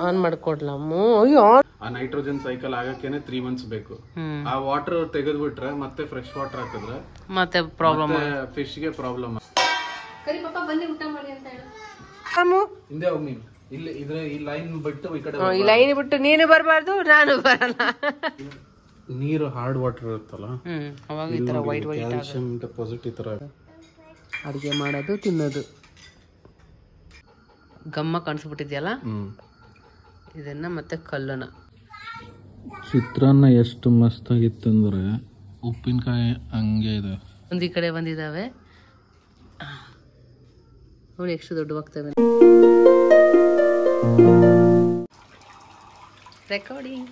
On ಮಾಡ್ಕೊಡ್ಲಮ್ಮು. ಅಯ್ಯೋ ಆ ನೈಟ್ರೋಜನ್ ಸೈಕಲ್ ಆಗಕ್ಕೇನೆ 3 months ಬೇಕು. ಆ ವಾಟರ್ ತೆಗೆದ್ಬಿಟ್ರೆ ಮತ್ತೆ ಫ್ರೆಶ್ ವಾಟರ್ ಹಾಕಿದ್ರೆ ಮತ್ತೆ ಪ್ರಾಬ್ಲಮ್, ಫಿಶ್ ಗೆ ಪ್ರಾಬ್ಲಮ್. ಕರಿ ಪಾಪ ಬನ್ನಿ ಊಟ ಮಾಡಿ ಅಂತ ಹೇಳು. ಹಿಂದೆ ಹೋಗಿ ನೀನು ಇಲ್ಲಿ ಇದ್ರ ಈ ಲೈನ್ ಬಿಟ್ಟು ಈ ಕಡೆ, ಈ ಲೈನ್ ಬಿಟ್ಟು ನೀನು ಬರಬಾರ್ದು, ನಾನು ಬರಲ್ಲ. ನೀರು ಹಾರ್ಡ್ ವಾಟರ್ ಇರುತ್ತಲ್ಲ, ಅವಾಗ ಈ ತರ ವೈಟ್ ವೈಟ್ ಕ್ಯಾಲ್ಸಿಯಂ ಡೆಪಾಸಿಟ್ ಈ ತರ. ಅಡಿಗೆ ಮಾಡೋದು ತಿನ್ನೋದು ಗಮ್ಮ ಕಾಣಿಸ್ಬಿಟ್ಟಿದ್ಯಲ್ಲ, ಇದನ್ನ ಮತ್ತೆ ಕಲ್ಲನ. ಚಿತ್ರಾನ್ನ ಎಷ್ಟು ಮಸ್ತ್ ಆಗಿತ್ತಂದ್ರೆ ಉಪ್ಪಿನಕಾಯಿ ಹಂಗೆ ಇದೆ. ಒಂದು ಈ ಕಡೆ ಬಂದಿದ್ದಾವೆ, ಅವನು ಎಷ್ಟು ದೊಡ್ಡವಾಗ್ತವೆ. ರೆಕಾರ್ಡಿಂಗ್.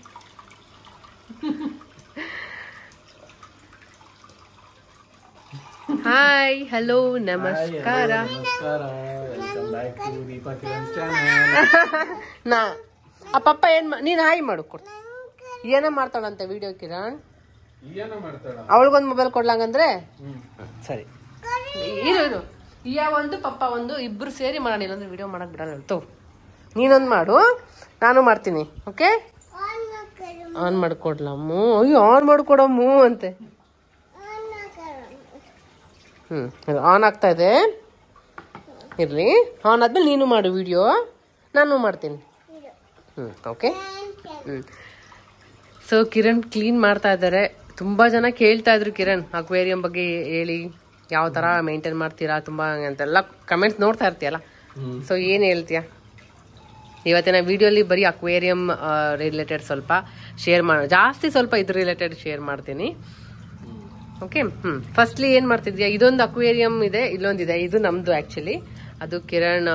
ಹಾಯ್, ಹಲೋ, ನಮಸ್ಕಾರ. ನಾ ಆ ಪಪ್ಪ ನೀನ್ ಹಾಯ್ ಮಾಡು ಕೊಡ್. ಏನ ಮಾಡ್ತಾಳಂತೆ ವಿಡಿಯೋ ಕಿರಣ್? ಅವಳಿಗೊಂದು ಮೊಬೈಲ್ ಕೊಡ್ಲಂಗಂದ್ರೆ ಸರಿ. ಇರು ಇಯ ಒಂದು ಪಪ್ಪ ಒಂದು ಇಬ್ರು ಸೇರಿ ಮಾಡೋಣ, ಇಲ್ಲಂದ್ರೆ ವಿಡಿಯೋ ಮಾಡಕ್ ಬಿಡಲ್ಲ. ತೋ ನೀನೊಂದು ಮಾಡು, ನಾನು ಮಾಡ್ತೀನಿ. ಓಕೆ, ಆನ್ ಮಾಡ್ಕೊಡ್ಲಮ್ಮು. ಅಯ್ಯೋ ಆನ್ ಮಾಡ್ಕೊಡಮ್ಮು ಅಂತೆ. ಆನ್ ಆಗ್ತಾ ಇದೆ, ಇರ್ಲಿ. ಆನ್ ಆದ್ಮೇಲೆ ನೀನು ಮಾಡು ವಿಡಿಯೋ, ನಾನು ಮಾಡ್ತೀನಿ. ಓಕೆ. ಸೊ ಕಿರಣ್ ಕ್ಲೀನ್ ಮಾಡ್ತಾ ಇದ್ದಾರೆ. ತುಂಬಾ ಜನ ಕೇಳ್ತಾ ಇದ್ರು, ಕಿರಣ್ ಅಕ್ವೇರಿಯಂ ಬಗ್ಗೆ ಹೇಳಿ, ಯಾವ ತರ ಮೇಂಟೈನ್ ಮಾಡ್ತೀರಾ ತುಂಬಾ ಅಂತೆಲ್ಲ ಕಮೆಂಟ್ಸ್ ನೋಡ್ತಾ ಇರ್ತೀಯಲ್ಲ. ಸೊ ಏನ್ ಹೇಳ್ತೀಯ ಇವತ್ತಿನ ವಿಡಿಯೋಲಿ? ಬರೀ ಅಕ್ವೇರಿಯಂ ರಿಲೇಟೆಡ್ ಸ್ವಲ್ಪ ಶೇರ್ ಜಾಸ್ತಿ ಸ್ವಲ್ಪ ಇದ್ರ ರಿಲೇಟೆಡ್ ಶೇರ್ ಮಾಡ್ತೀನಿ. ಓಕೆ. ಫಸ್ಟ್ಲಿ ಏನ್ ಮಾಡ್ತಿದ್ಯಾ? ಇದೊಂದು ಅಕ್ವೇರಿಯಂ ಇದೆ, ಇಲ್ಲೊಂದಿದೆ. ಇದು ನಮ್ದು ಆಕ್ಚುಲಿ. ಅದು ಕಿರಣ್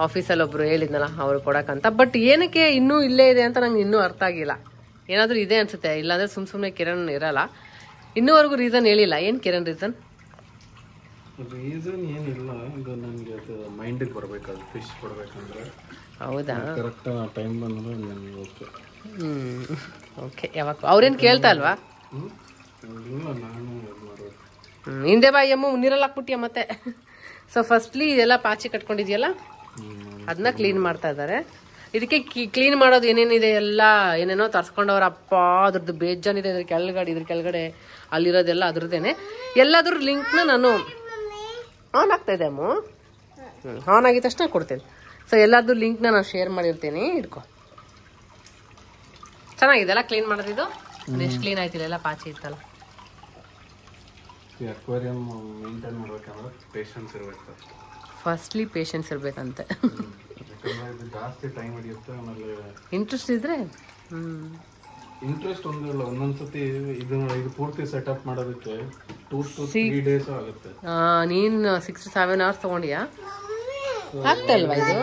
ಆಫೀಸಲ್ಲಿ ಒಬ್ರು ಹೇಳಿದ್ನಲ್ಲ ಅವ್ರು ಕೊಡಕಂತ. ಬಟ್ ಏನಕ್ಕೆ ಇನ್ನೂ ಇಲ್ಲೇ ಇದೆ ಅಂತ ನಂಗೆ ಇನ್ನೂ ಅರ್ಥ ಆಗಿಲ್ಲ. ಏನಾದ್ರೂ ಇದೆ ಅನ್ಸುತ್ತೆ, ಇಲ್ಲಾಂದ್ರೆ ಸುಮ್ನೆ ಕಿರಣ್ ಇರಲ್ಲ. ಇನ್ನೂವರೆಗೂ ರೀಸನ್ ಹೇಳಿಲ್ಲ. ಏನ್ ಕಿರಣ್ ರೀಸನ್ ಏನಿಲ್ಲ, ಇದು ನನಗೆ ಅದು ಮೈಂಡಿಗೆ ಬರಬೇಕು, ಫಿಶ್ ಕೊಡಬೇಕಂದ್ರೆ. ಹೌದಾ? ಕರೆಕ್ಟ್ ಟೈಮ್ ಬಂದ್ರೆ ನನಗೆ ಓಕೆ. ಓಕೆ. ಯಾವಾಗ ಅವ್ರೇನು ಕೇಳ್ತಾ ಅಲ್ವಾ? ಇಲ್ಲ, ನಾನು ಮಾಡಬೇಕು. ಹಿಂದೆ ಬಾಯಮ್ಮ ನೀರಲ್ಲಿ ಹಾಕ್ಬಿಟ್ಟಿಯ ಮತ್ತೆ. ಸೊ ಫಸ್ಟ್ಲಿ ಇದೆಲ್ಲ ಪಾಚಿ ಕಟ್ಕೊಂಡಿದ್ಯಲ್ಲ, ಅದನ್ನ ಕ್ಲೀನ್ ಮಾಡ್ತಾ ಇದ್ದಾರೆ. ಇದಕ್ಕೆ ಕ್ಲೀನ್ ಮಾಡೋದು ಏನೇನಿದೆ ಎಲ್ಲ ಏನೇನೋ ತರ್ಸ್ಕೊಂಡವ್ರಪ್ಪ. ಅದ್ರದ್ದು ಬೇಜಾನಿದೆ. ಇದ್ರ ಕೆಳಗಡೆ ಅಲ್ಲಿರೋದೆಲ್ಲ ಅದ್ರದ್ದೇನೆ. ಎಲ್ಲಾದ್ರೂ ಲಿಂಕ್ನ ನಾನು ಆನ್ ಆಗ್ತಾ ಇದೆ ಅಮ್ಮ. ಆನ್ ಆಗಿದ ತಕ್ಷಣ ಕೊಡ್ತೀನಿ. ಸೊ ಎಲ್ಲಾದ್ರೂ ಲಿಂಕ್ನ ನಾನು ಶೇರ್ ಮಾಡಿರ್ತೀನಿ, ಇಟ್ಕೊ. ಚೆನ್ನಾಗಿದೆ ಅಲ್ಲ ಕ್ಲೀನ್ ಮಾಡೋದಿದು? ಎಷ್ಟು ಕ್ಲೀನ್ ಆಯ್ತಿಲ್ಲ, ಎಲ್ಲ ಪಾಚಿ ಇತ್ತಲ್ಲ. ಈ ಅಕ್ವೇರಿಯಂ ಮೇಂಟೈನ್ ಮಾಡ್ಬೇಕಂದ್ರೆ ಪೇಷನ್ಸ್ ಇರಬೇಕು. ಫಸ್ಟ್ಲಿ ಪೇಷನ್ಸ್ ಇರ್ಬೇಕಂತೆ. ಜಾಸ್ತಿ ಟೈಮ್ ಹಿಡಿಯುತ್ತೆ. ಆಮೇಲೆ ಇಂಟ್ರೆಸ್ಟ್ ಇದ್ರೆ ಇಂಟ್ರೆಸ್ಟ್ ಒಂದಿಲ್ಲ. ಒಂದೊಂದ್ಸತಿ ಇದು ಪೂರ್ತಿ ಸೆಟಪ್ ಮಾಡೋದಕ್ಕೆ 2 to 3 days ಆಗುತ್ತೆ. ನೀನ್ 6 to 7 hours ತಗೊಂಡಿಯಾ? ಆಗ್ತಾ ಇಲ್ವಾ ಇದು?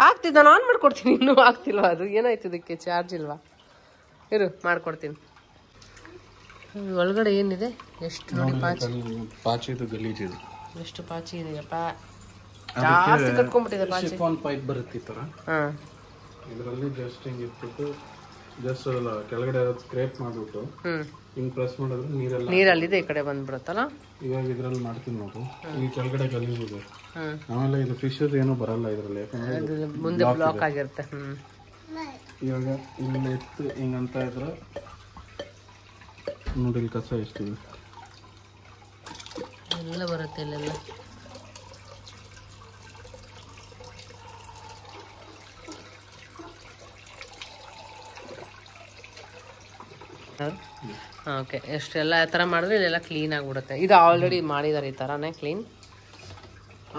ಆಗ್ತಿದ್ದ, ನಾನು ಆನ್ ಮಾಡ್ಕೊಡ್ತೀನಿ. ಇನ್ನೂ ಆಗ್ತಿಲ್ವಾ ಅದು? ಏನಾಯ್ತು ಇದಕ್ಕೆ? ಚಾರ್ಜ್ ಇಲ್ವಾ? ಇರು ಮಾಡ್ಕೊಡ್ತೀನಿ. ಒಳಗಡೆ ಏನಿದೆ? ಎಷ್ಟು ನೋಡಿ ಪಾಚಿದು ಗಲೀಜಿದೆ. ಎಷ್ಟು ಪಾಚಿ ಇದೆಯಪ್ಪ, ಜಾಸ್ತಿ ಕಟ್ಕೊಂಡ್ಬಿಟ್ಟಿದೆ ಪಾಚಿ. ಪೈಪ್ ಬರುತ್ತೆ ಈ ತರ. ಇದರಲ್ಲಿ ಜಸ್ಟ್ ಹಿಂಗೆ ಇಟ್ಬಿಟ್ಟು ಜಸ್ಟ್ ಕೆಳಗಡೆ ಸ್ಕ್ರೇಪ್ ಮಾಡ್ಬಿಟ್ಟು ಹಿಂಗ್ ಪ್ರೆಸ್ ಮಾಡಿದ್ರೆ ನೀರಲ್ಲಿದೆ ಈ ಕಡೆ ಬಂದ್ಬಿಡುತ್ತಲ್ಲ. ಇವಾಗ ಇದ್ರಲ್ಲಿ ಮಾಡ್ತೀನಿ ನೋಡು, ಈ ಕೆಳಗಡೆ ಗಲೀಜಿದೆ. ಆಮೇಲೆ ಇದು ಫಿಶ್ ಏನು ಬರಲ್ಲ ಇದ್ರಲ್ಲಿ, ಯಾಕಂದ್ರೆ ಮುಂದೆ ಬ್ಲಾಕ್ ಆಗಿರುತ್ತೆ. ಇವಾಗ ಇಲ್ಲಿ ಎತ್ತು ಹಿಂಗಂತ ಇದ್ರೆ ನೋಡಿ, ಇಲ್ಲಿ ಕಸ ಎಷ್ಟಿದೆ ಎಲ್ಲ ಬರುತ್ತೆ ಇಲ್ಲೆಲ್ಲ. ಓಕೆ. ಎಷ್ಟೆಲ್ಲ ಆ ಥರ ಮಾಡಿದ್ರೆ ಇಲ್ಲೆಲ್ಲ ಕ್ಲೀನ್ ಆಗಿಬಿಡುತ್ತೆ. ಇದು ಆಲ್ರೆಡಿ ಮಾಡಿದ್ದಾರೆ ಈ ಥರನೇ ಕ್ಲೀನ್.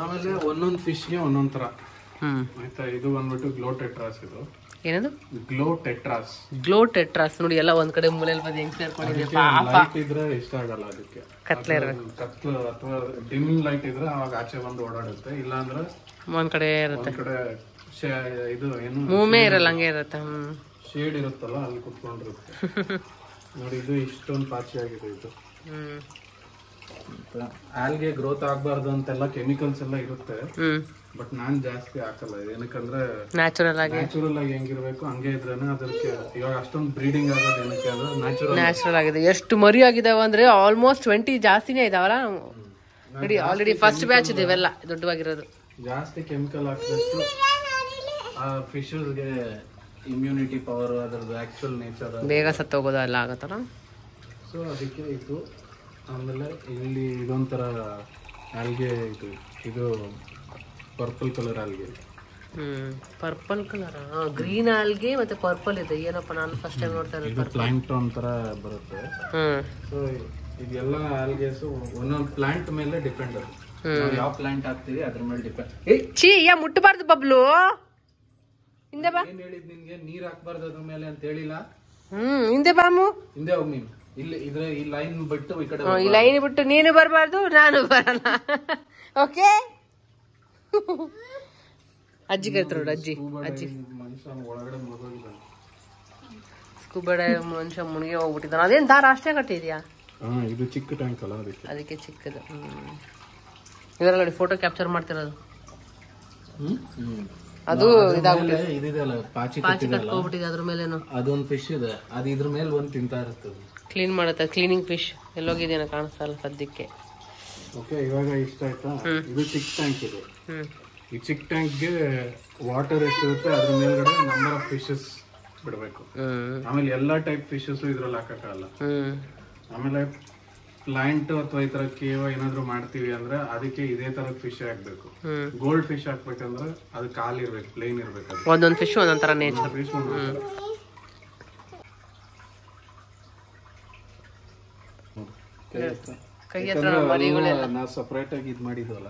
ಆಮೇಲೆ ಒಂದೊಂದು ಫಿಶ್ಗೆ ಒಂದೊಂದು ಥರ. ಆಯ್ತಾ? ಇದು ಬಂದ್ಬಿಟ್ಟು ಗ್ಲೋ ಟೆಟ್ರಾಸ್. ಇದು ಏನದು? Glow tetras. ಗ್ಲೋ ಟೆಟ್ರಾಸ್ ನೋಡಿ, ಎಲ್ಲ ಒಂದ್ ಕಡೆ ಮೂಲೆಯಲ್ಲಿ ಬಂದು ಹೆಂಗ್ ಸೇರ್ಕೊಂಡಿದೆ. ಲೈಟ್ ಇದ್ರೆ ಇಷ್ಟ ಆಗಲ್ಲ ಅದಕ್ಕೆ, ಕತ್ಲೆ ಇರಬೇಕು. ಕತ್ಲು ಅಥವಾ ಡಿಮ್ಮಿಂಗ್ ಲೈಟ್ ಇದ್ರೆ ಅವಾಗ ಆಚೆ ಬಂದು ಓಡಾಡುತ್ತೆ. ಇಲ್ಲ ಅಂದ್ರೆ ಒಂದ್ ಕಡೆ ಇರುತ್ತೆ. ಒಂದ್ ಕಡೆ ಇದು ಏನು ಮೂಮೆ ಇರಲ್ಲ, ಹಂಗೆ ಇರುತ್ತೆ. ಶೇಡ್ ಇರುತ್ತಲ್ಲ, ಅಲ್ಲಿ ಕುತ್ಕೊಂಡಿರುತ್ತೆ. ನೋಡಿ, ಇದು ಇಷ್ಟೊಂದು ಪಾಚಿ ಆಗಿದೆ. ಇದು ಆಲ್ಗೆ ಗ್ರೋತ್ ಆಗ್ಬಾರ್ದು ಅಂತೆಲ್ಲ ಕೆಮಿಕಲ್ಸ್ ಎಲ್ಲ ಇರುತ್ತೆ. ಬಟ್ ನಾನ್ ಜಾಸ್ತಿ ಹಾಕಲ್ಲ. ಏನಕ್ಕಂದ್ರೆ ನ್ಯಾಚುರಲ್ ಆಗಿ ಹೆಂಗಿರ್ಬೇಕು ಹಂಗೆ ಇದ್ರೇನೆ ಅದಕ್ಕೆ. ಇವಾಗ ಅಷ್ಟೊಂದು ಬ್ರೀಡಿಂಗ್ ಆಗೋದು ಏನಕ್ಕೆ ಅಂದ್ರೆ ನ್ಯಾಚುರಲ್ ಆಗಿದೆ. ಎಷ್ಟು ಮರಿ ಆಗಿದಾವ ಅಂದ್ರೆ ಆಲ್ಮೋಸ್ಟ್ 20 ಜಾಸ್ತಿನೇ ಇದಾವಲ್ಲ ನೋಡಿ. ಆಲ್ರೆಡಿ ಫಸ್ಟ್ ಬ್ಯಾಚ್ ಇದೆ ಇವೆಲ್ಲ ದೊಡ್ಡವಾಗಿರೋದು. ಜಾಸ್ತಿ ಕೆಮಿಕಲ್ ಹಾಕಿದಷ್ಟು ಫಿಶಸ್ಗೆ ಇಮ್ಯುನಿಟಿ ಪವರ್ ಅದ್ರದ್ದು ಆಕ್ಚುಯಲ್ ನೇಚರ್ ಬೇಗ ಸತ್ತೋಗೋದು ಎಲ್ಲ ಆಗತ್ತಲ್ಲ. ಸೊ ಅದಕ್ಕೆ ಇದು. ಆಮೇಲೆ ಇಲ್ಲಿ ಇದೊಂಥರ ಆಲ್ಗೆ, ಇದು purple colour algae. Purple colour, green algae ಮತ್ತೆ ಪರ್ಪಲ್ ಇದೆ. ಏನಪ್ಪ ನಾನು ಫಸ್ಟ್ ಟೈಮ್ ನೋಡ್ತಾ ಇರೋದು. ಇದು ಪ್ಲಾಂಕ್ಟನ್ ತರ ಬರುತ್ತೆ. ಸೊ ಇದೆಲ್ಲ ಆಲ್ಗೇಸ್ ಒಂದೊಂದು ಪ್ಲಾಂಟ್ ಮೇಲೆ ಡಿಪೆಂಡ್. ಅದು ನಾವು ಯಾವ ಪ್ಲಾಂಟ್ ಹಾಕ್ತೀವಿ ಅದ್ರ ಮೇಲೆ ಡಿಪೆಂಡ್. ಛೀ, ಮುಟ್ಟಬಾರ್ದು ಬಬ್ಲು. ಹಿಂದೆ ಬಾ. ಏನ್ ಹೇಳಿದ್ ನಿನ್ಗೆ ನೀರ್ ಹಾಕ್ಬಾರ್ದು ಅದ್ರ ಮೇಲೆ ಅಂತ ಹೇಳಿಲ್ಲ? ಹಿಂದೆ ಬಾಮು. ಹಿಂದೆ ಹೋಗ್ ನೀನು. ಇಲ್ಲಿ ಇದ್ರೆ ಈ ಲೈನ್ ಬಿಟ್ಟು ಈ ಕಡೆ, ಈ ಲೈನ್ ಬಿಟ್ಟು ನೀನು ಬರಬಾರ್ದು, ನಾನು ಬರಲ್ಲ. ಓಕೆ. ಅಜ್ಜಿ ಕರ್ತಾರೆ ನೋಡಿ, ಅಜ್ಜಿ ಅಜ್ಜಿ. ಮನುಷ್ಯ ಒಳಗಡೆ ಮುಳುಗೋಗಿದ್ದಾನೆ. ಸ್ಕೂಬಾ ಡೈವ್ ಮನುಷ್ಯ ಮುಳುಗಿ ಹೋಗ್ಬಿಟ್ಟಿದ್ದಾನೆ. ಅದೇನ್ ದಾರ ಅಷ್ಟೇ ಕಟ್ಟಿದ್ಯಾ? ಇದು ಚಿಕ್ಕ ಟ್ಯಾಂಕ್ ಅಲ್ಲ, ಅದಕ್ಕೆ ಚಿಕ್ಕದು. ಇದೆಲ್ಲ ನೋಡಿ ಫೋಟೋ ಕ್ಯಾಪ್ಚರ್ ಮಾಡ್ತಿರೋದು. ಅದು ಇದಿದೆಯಲ್ಲ, ಪಾಚಿ ಕಟ್ಕೋಗ್ಬಿಟ್ಟಿದೆ ಅದ್ರ ಮೇಲೇನು. ಅದೊಂದು ಫಿಶ್ ಇದೆ, ಅದು ಇದ್ರ ಮೇಲೆ ಒಂದು ತಿಂತಾ ಇರ್ತದೆ. ಕ್ಲೀನ್ ಮಾಡುತ್ತೆ, ಕ್ಲೀನಿಂಗ್ ಫಿಶ್. ಎಲ್ಲೋಗಿದೇನೋ ಕಾಣಿಸ್ತಾ ಇಲ್ಲ ಸದ್ಯಕ್ಕೆ. ಓಕೆ, ಇವಾಗ ಇಷ್ಟ ಆಯ್ತಾ? ಇದು ಚಿಕ್ಕ ಟ್ಯಾಂಕ್ ಇದೆ. ಈ ಚಿಕ್ಕ ಟ್ಯಾಂಕ್ಗೆ ವಾಟರ್ ಎಷ್ಟಿರುತ್ತೆ ಅದ್ರ ಮೇಲ್ಗಡೆ ನಂಬರ್ ಆಫ್ ಫಿಶಸ್ ಬಿಡಬೇಕು. ಆಮೇಲೆ ಎಲ್ಲಾ ಟೈಪ್ ಫಿಶಸ್ ಇದ್ರಲ್ಲಿ ಹಾಕಕ್ಕಾಗಲ್ಲ. ಆಮೇಲೆ ಪ್ಲಾಂಟ್ ಅಥವಾ ಈ ತರ ಕೇವ ಏನಾದ್ರು ಮಾಡ್ತೀವಿ ಅಂದ್ರೆ ಅದಕ್ಕೆ ಇದೇ ತರದ ಫಿಶ್ ಹಾಕ್ಬೇಕು. ಗೋಲ್ಡ್ ಫಿಶ್ ಹಾಕ್ಬೇಕಂದ್ರೆ ಅದು ಕಾಲ್ ಇರ್ಬೇಕು, ಪ್ಲೇನ್ ಇರ್ಬೇಕು. ಒಂದೊಂದು ಫಿಶ್ ಒಂದೊಂದ್ ತರ ನೇಚರ್. ಫಿಶ್ ನಾ ಸಪರೇಟ್ ಆಗಿ ಇದ್ ಮಾಡಿದ್ವಲ್ಲ,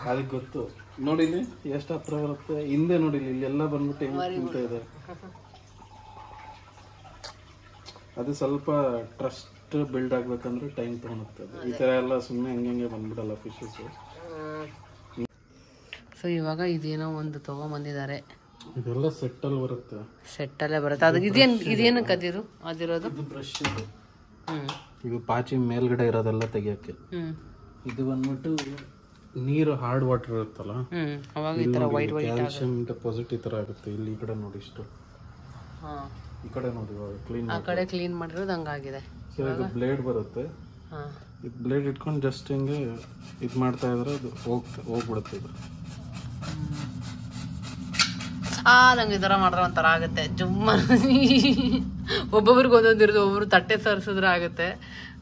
ಅದಕ್ಕೆ ಗೊತ್ತು. ನೋಡಿಲಿ ಎಷ್ಟು ಹತ್ರ ಬರುತ್ತೆ. ಹಿಂದೆ ನೋಡಿಲಿ, ಇಲ್ಲೆಲ್ಲ ಬಂದ್ಬಿಟ್ಟು ಹೆಂಗ್ ಇದೆ. ಅದು ಸ್ವಲ್ಪ ಟ್ರಸ್ಟ್ ಬಿಲ್ಡ್ ಆಗ್ಬೇಕಂದ್ರೆ ಟೈಮ್ ತಗೊಳುತ್ತೆ. ಈ ತರ ಎಲ್ಲ ಸುಮ್ಮನೆ ಹಂಗೆ ಬಂದ್ಬಿಡಲ್ಲ ಫಿಶಸ್. ಸೊ ಇವಾಗ ಇದೇನೋ ಒಂದು ತಗೊಂಬಂದಿದ್ದಾರೆ. ಇದೆಲ್ಲ ಸೆಟ್ಟಲ್ ಬರುತ್ತೆ. ಸೆಟ್ಟಲ್ಲೇ ಬರುತ್ತೆ. ಅದು ಇದೇನಕ್ಕೆ ಅದಿರೋದು? ಇದು ಬ್ರಷ್. ಇದು ಪಾಚಿ ಮೇಲ್ಗಡೆ ಇರೋದೆಲ್ಲ ತೆಗಿಯಕ್ಕೆ. ಇದು ಬಂದ್ಬಿಟ್ಟು ನೀರು ಹಾರ್ಡ್ ವಾಟರ್ ಇರುತ್ತಲ್ಲ, ಅವಾಗ ಈ ತರ ವೈಟ್ ಕ್ಯಾಲ್ಸಿಯಂ ಡೆಪಾಸಿಟ್ ಈ ತರ ಆಗುತ್ತೆ. ಇಲ್ಲಿ ಈ ಕಡೆ ನೋಡಿ, ಇಷ್ಟು ಈ ಕಡೆ ನೋಡಿ, ಕ್ಲೀನ್ ಆ ಕಡೆ ಕ್ಲೀನ್ ಮಾಡಿರೋದು ಹಂಗಾಗಿದೆ. ಸೊ ಇದು ಬ್ಲೇಡ್ ಬರುತ್ತೆ. ಇದು ಬ್ಲೇಡ್ ಇಟ್ಕೊಂಡು ಜಸ್ಟ್ ಹಿಂಗೆ ಇದು ಮಾಡ್ತಾ ಇದ್ರೆ ಅದು ಹೋಗ್ಬಿಡುತ್ತೆ. ಇದು ನಂಗೆ ಈ ತರ ಮಾಡಿದ್ರೆ ಒಂಥರ ಆಗುತ್ತೆ. ಜುಮ್ಮ ಒಬ್ಬೊಬ್ರಿಗೆ ಒಂದೊಂದಿರೋದು. ಒಬ್ಬರು ತಟ್ಟೆ ತರಿಸಿದ್ರೆ ಆಗುತ್ತೆ.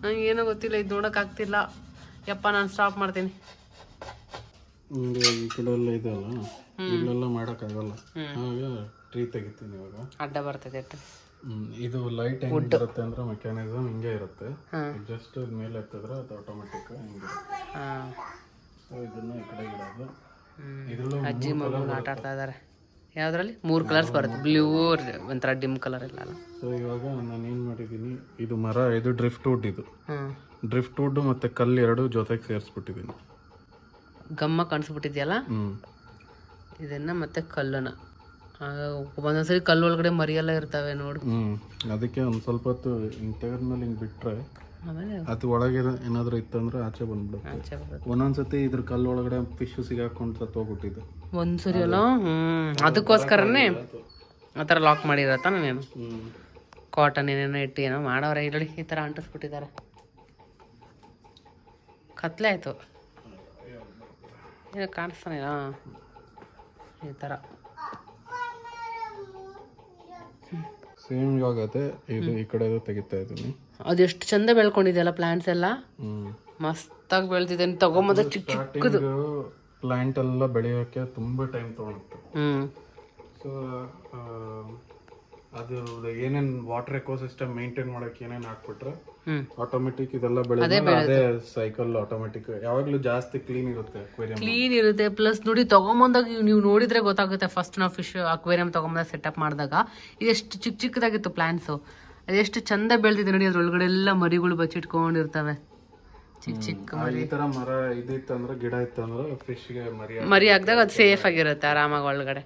ನಂಗೆ ಏನೋ ಗೊತ್ತಿಲ್ಲ, ಇದು ನೋಡಕ್ ಆಗ್ತಿಲ್ಲ. ಯಪ್ಪ, ನಾನು ಸ್ಟಾಪ್ ಮಾಡ್ತೀನಿ. ಈ ಕಡೆ ಎಲ್ಲ ಇದೆಲ್ಲ, ಇಲ್ಲೆಲ್ಲ ಮಾಡಕ್ ಆಗಲ್ಲ. ಹಾಗೆ ಟ್ರೀ ತೆಗಿತೀನಿ ಇವಾಗ. ಅಡ್ಡ ಬರ್ತದೆ. ಇದು ಲೈಟ್ ಹೆಂಗ್ ಬರುತ್ತೆ ಅಂದ್ರೆ ಮೆಕ್ಯಾನಿಸಮ್ ಹಿಂಗೆ ಇರುತ್ತೆ. ಜಸ್ಟ್ ಮೇಲೆ ಎತ್ತಿದ್ರೆ ಅದು ಆಟೋಮೆಟಿಕ್ ಹಿಂಗೆ. ಸೊ ಇದನ್ನ ಈ ಕಡೆ ಇಡೋದು. ಇದ್ರಲ್ಲೂ ಅಜ್ಜಿ ಮಗು ಆಟ ಆಡ್ತಾ ಇದಾರೆ. ಯಾವ್ದ್ರಲ್ಲಿ 3 ಕಲರ್ಸ್ ಬರುತ್ತೆ, ಬ್ಲೂ, ಒಂಥರ ಡಿಮ್ ಕಲರ್ ಎಲ್ಲ. ಸೊ ಇವಾಗ ನಾನು ಏನ್ ಮಾಡಿದೀನಿ, ಇದು ಮರ, ಇದು ಡ್ರಿಫ್ಟ್ ವುಡ್. ಇದು ಡ್ರಿಫ್ಟ್ ವುಡ್ ಮತ್ತೆ ಕಲ್ಲು ಎರಡು ಜೊತೆಗೆ ಸೇರಿಸ್ಬಿಟ್ಟಿದೀನಿ. ಗಮ್ಮ ಕಾಣಿಸ್ಬಿಟ್ಟಿದ್ಯಲ್ಲ, ಇದನ್ನ ಮತ್ತೆ ಕಲ್ಲನ್ನ. ಒಂದೊಂದ್ಸರಿ ಕಲ್ಲು ಒಳಗಡೆ ಮರಿಯೆಲ್ಲ ಇರ್ತವೆ ನೋಡಿ. ಅದಕ್ಕೆ ಒಂದ್ ಸ್ವಲ್ಪ ಹೊತ್ತು ಹಿಂಗ್ ತೆಗೆದ್ಮೇಲೆ ಹಿಂಗ್ ಬಿಟ್ರೆ ಅದು ಒಳಗೆ ಏನಾದ್ರು ಇತ್ತಂದ್ರೆ ಆಚೆ ಬಂದ್ಬಿಡುತ್ತೆ. ಒಂದೊಂದ್ಸತಿ ಇದ್ರ ಕಲ್ಲು ಒಳಗಡೆ ಫಿಶ್ ಸಿಗಾಕೊಂಡು ಸತ್ತೋಗ್ಬಿಟ್ಟಿದ್ದು ಒಂದ್ಸರಿ ಅಲ್ಲ. ಅದಕ್ಕೋಸ್ಕರನೇ ಆತರ ಲಾಕ್ ಮಾಡಿರತ್ತ. ನಾನೇನು ಕಾಟನ್ ಏನೇನೋ ಇಟ್ಟು ಏನೋ ಮಾಡವ್ರೆ. ಇಲ್ಲಿ ಈ ತರ ಅಂಟಿಸ್ಬಿಟ್ಟಿದ್ದಾರೆ. ಕತ್ಲೆ ಆಯ್ತು, ಏನೋ ಕಾಣಿಸ್ತಾನೆ ಈ ತರ. ಸೇಮ್ ಇವಾಗತ್ತೆ. ಇದು ಈ ಕಡೆ ತೆಗಿತಾ ಇದ್ದೀನಿ. ಅದೆಷ್ಟು ಚಂದ ಬೆಳ್ಕೊಂಡಿದೆಯಲ್ಲ ಪ್ಲಾಂಟ್ಸ್ ಎಲ್ಲ, ಮಸ್ತಾಗಿ ಬೆಳ್ತಿದೆ. ತಗೊಂಬಂದ ಚಿಕ್ಕದು ಪ್ಲಾಂಟ್ ಎಲ್ಲ ಬೆಳೆಯೋಕೆ ತುಂಬಾ ಟೈಮ್ ತಗೊಳುತ್ತೆ. ಸೊ ಅದು ಏನೇನ್ ವಾಟರ್ ಎಕೋಸಿಸ್ಟಮ್ ಮೇಂಟೈನ್ ಮಾಡಕ್ ಏನೇನ್ ಹಾಕ್ಬಿಟ್ರೆ ಆಟೋಮೆಟಿಕ್ ಇದೆಲ್ಲ ಬೆಳೆದ ಅದೇ ಸೈಕಲ್ ಆಟೋಮೆಟಿಕ್. ಯಾವಾಗ್ಲೂ ಜಾಸ್ತಿ ಕ್ಲೀನ್ ಇರುತ್ತೆ, ಕ್ಲೀನ್ ಇರುತ್ತೆ. ಪ್ಲಸ್ ನೋಡಿ, ತಗೊಂಬಂದಾಗ ನೀವು ನೋಡಿದ್ರೆ ಗೊತ್ತಾಗುತ್ತೆ. ಫಸ್ಟ್ ನಾವು ಫಿಶ್ ಅಕ್ವೇರಿಯಂ ತಗೊಂಬಂದಾಗ ಸೆಟಪ್ ಮಾಡಿದಾಗ ಇದೆಷ್ಟು ಚಿಕ್ಕದಾಗಿತ್ತು ಪ್ಲಾಂಟ್ಸ್. ಅದೆಷ್ಟು ಚಂದ ಬೆಳೆದಿದೆ ನೋಡಿ. ಅದ್ರೊಳಗಡೆ ಎಲ್ಲ ಮರಿಗಳು ಬಚ್ಚಿಟ್ಕೊಂಡಿರ್ತವೆ, ಚಿಕ್ಕ ಮರಿ. ಈ ತರ ಮರ ಇದಿತ್ತಂದ್ರೆ, ಗಿಡ ಇತ್ತಂದ್ರೆ ಫಿಶ್ಗೆ ಮರಿ ಹಾಕಿದಾಗ ಅದು ಸೇಫ್ ಆಗಿರುತ್ತೆ ಆರಾಮಾಗಿ ಒಳಗಡೆ.